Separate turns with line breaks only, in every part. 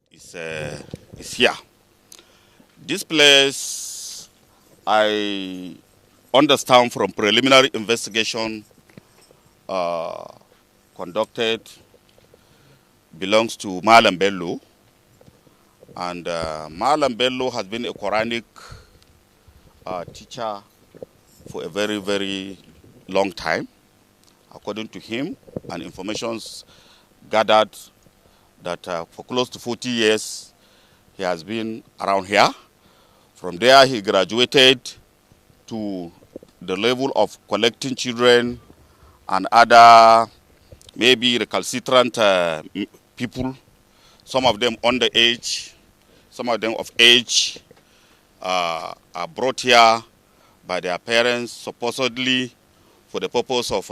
is here. This place, I understand from preliminary investigation uh, conducted, belongs to Malam Bello. And Malam Bello has been a Quranic teacher for a very, very long time. According to him, and informations gathered that for close to 40 years, he has been around here. From there, he graduated to the level of collecting children and other maybe recalcitrant people, some of them underage, some of them of age, are brought here by their parents, supposedly for the purpose of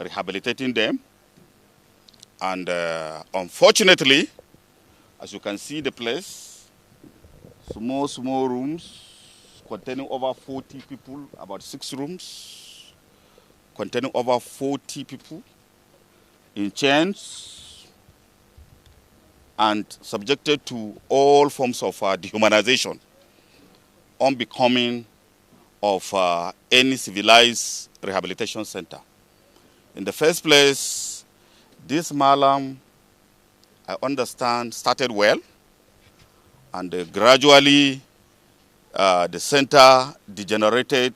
rehabilitating them. And unfortunately, as you can see the place, small rooms containing over 40 people, about 6 rooms containing over 40 people in chains and subjected to all forms of dehumanization, unbecoming of any civilized rehabilitation center. In the first place, this Malam, I understand, started well, and gradually the center degenerated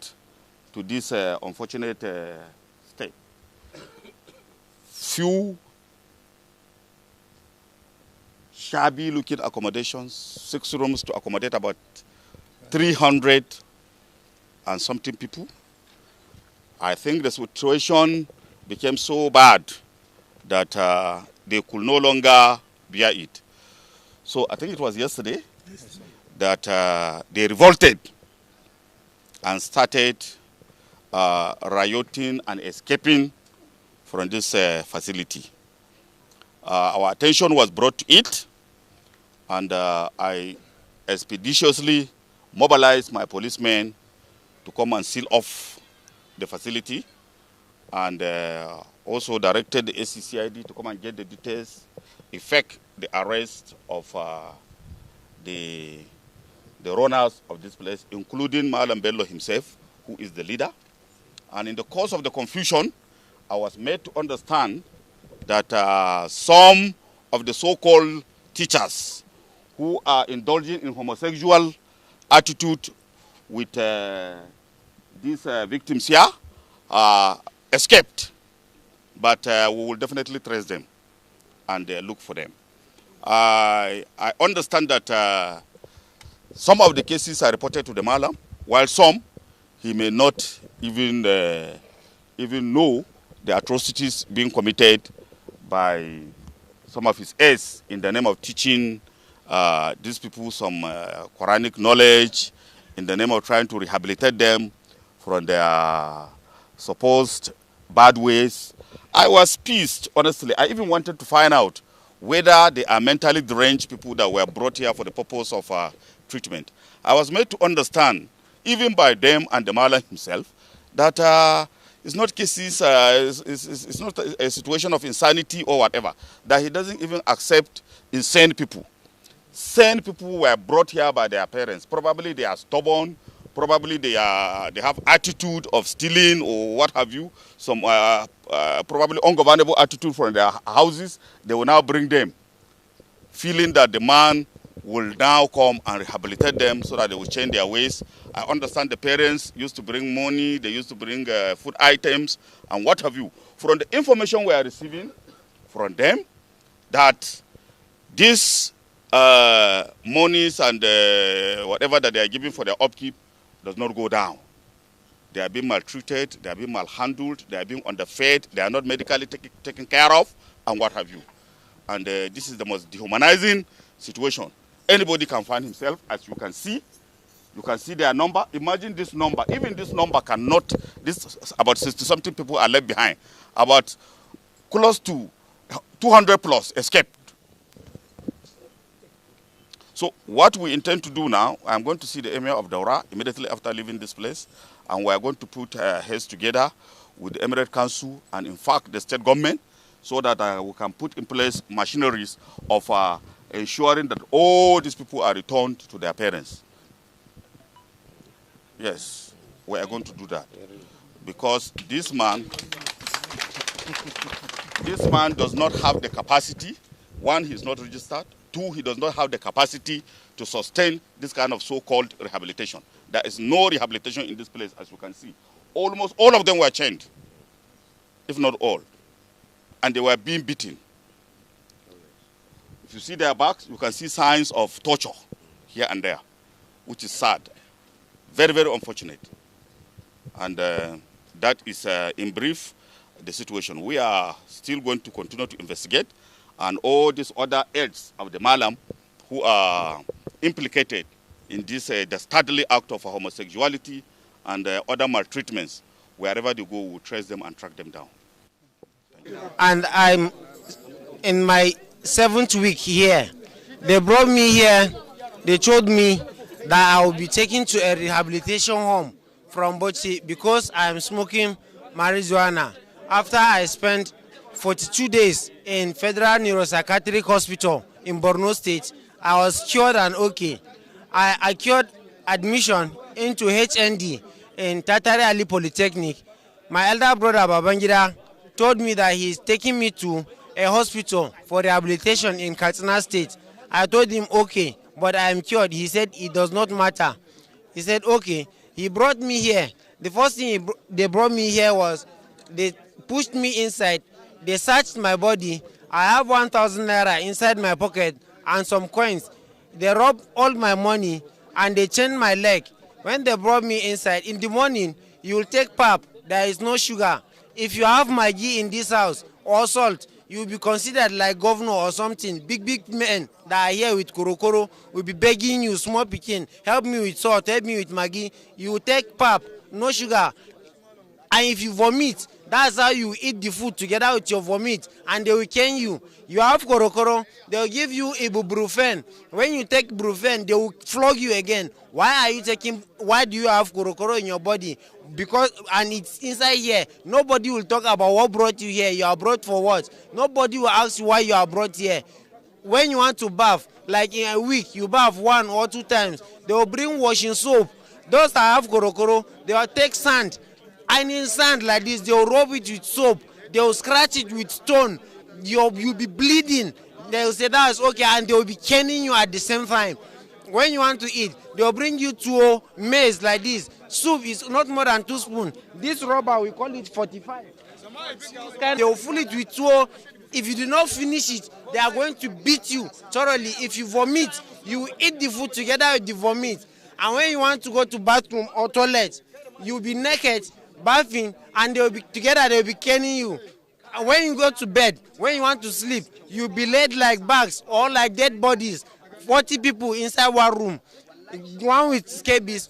to this unfortunate state. Few shabby looking accommodations, 6 rooms to accommodate about 300 and something people. I think the situation became so bad that they could no longer bear it. So I think it was yesterday that they revolted and started rioting and escaping from this facility. Our attention was brought to it, and I expeditiously mobilized my policemen to come and seal off the facility, and also directed the ACCID to come and get the details, effect the arrest of the runners of this place, including Malam Bello himself, who is the leader. And in the course of the confusion, I was made to understand that some of the so-called teachers who are indulging in homosexual attitude with these victims here escaped. But we will definitely trace them and look for them. I understand that some of the cases are reported to the Malam, while some he may not even know the atrocities being committed by some of his aides in the name of teaching these people some Quranic knowledge, in the name of trying to rehabilitate them from their supposed bad ways. I was pissed, honestly. I even wanted to find out whether they are mentally deranged people that were brought here for the purpose of treatment. I was made to understand, even by them and the Malam himself, that it's not cases, it's not a situation of insanity or whatever, that he doesn't even accept insane people. Sane people were brought here by their parents. Probably they are stubborn, probably they have attitude of stealing or what have you, some probably ungovernable attitude from their houses. They will now bring them, feeling that the man will now come and rehabilitate them so that they will change their ways. I understand the parents used to bring money, they used to bring food items and what have you. From the information we are receiving from them, that these monies and whatever that they are giving for their upkeep does not go down. They are being maltreated, they are being malhandled, they are being underfed, they are not medically taken care of, and what have you. And this is the most dehumanizing situation. Anybody can find himself, as you can see. You can see their number. Imagine this number. Even this number cannot, this about 60-something people are left behind. About close to 200 plus escaped. So what we intend to do now, I'm going to see the Emir of Daura immediately after leaving this place, and we are going to put heads together with the Emirate Council and in fact the state government, so that we can put in place machineries of ensuring that all these people are returned to their parents. Yes, we are going to do that. Because this man does not have the capacity. One, he's not registered. Two, he does not have the capacity to sustain this kind of so-called rehabilitation. There is no rehabilitation in this place, as you can see. Almost all of them were chained, if not all. And they were being beaten. If you see their backs, you can see signs of torture here and there, which is sad. Very, very unfortunate. And that is, in brief, the situation. We are still going to continue to investigate, and all these other heads of the Malam who are implicated in this dastardly act of homosexuality and other maltreatments, wherever they go, we'll trace them and track them down.
And I'm in my 7th week here. They brought me here. They told me that I will be taken to a rehabilitation home from Bochi because I am smoking marijuana. After I spent 42 days in Federal Neuropsychiatric Hospital in Borno State, I was cured and okay. I cured admission into HND in Tatari Ali Polytechnic. My elder brother Babangida told me that he's taking me to a hospital for rehabilitation in Katsina State. I told him okay, but I am cured. He said it does not matter. He said okay. He brought me here. The first thing they brought me here was they pushed me inside. They searched my body. I have 1,000 naira inside my pocket and some coins. They robbed all my money and they chained my leg. When they brought me inside, in the morning, you will take pap. There is no sugar. If you have Maggi in this house or salt, you will be considered like governor or something. Big men that are here with korokoro will be begging you, small pikin, help me with salt, help me with Maggi. You will take pap, no sugar. And if you vomit, that's how you eat the food together with your vomit, and they will cane you. You have korokoro, they will give you ibuprofen. When you take ibuprofen, they will flog you again. Why do you have korokoro in your body? Because, and it's inside here. Nobody will talk about what brought you here. You are brought for what? Nobody will ask you why you are brought here. When you want to bath, like in a week, you bath 1 or 2 times. They will bring washing soap. Those that have korokoro, they will take sand. And in sand like this, they will rub it with soap. They will scratch it with stone. You'll be bleeding. They will say that's okay, and they will be caning you at the same time. When you want to eat, they will bring you to maize like this. Soup is not more than 2 spoons. This rubber, we call it 45. They will fill it with tuwo. If you do not finish it, they are going to beat you thoroughly. If you vomit, you will eat the food together with the vomit. And when you want to go to bathroom or toilet, you will be naked, bathing, and they will be together. They will be caning you. And when you go to bed, when you want to sleep, you will be laid like bags or like dead bodies. 40 people inside one room, one with scabies.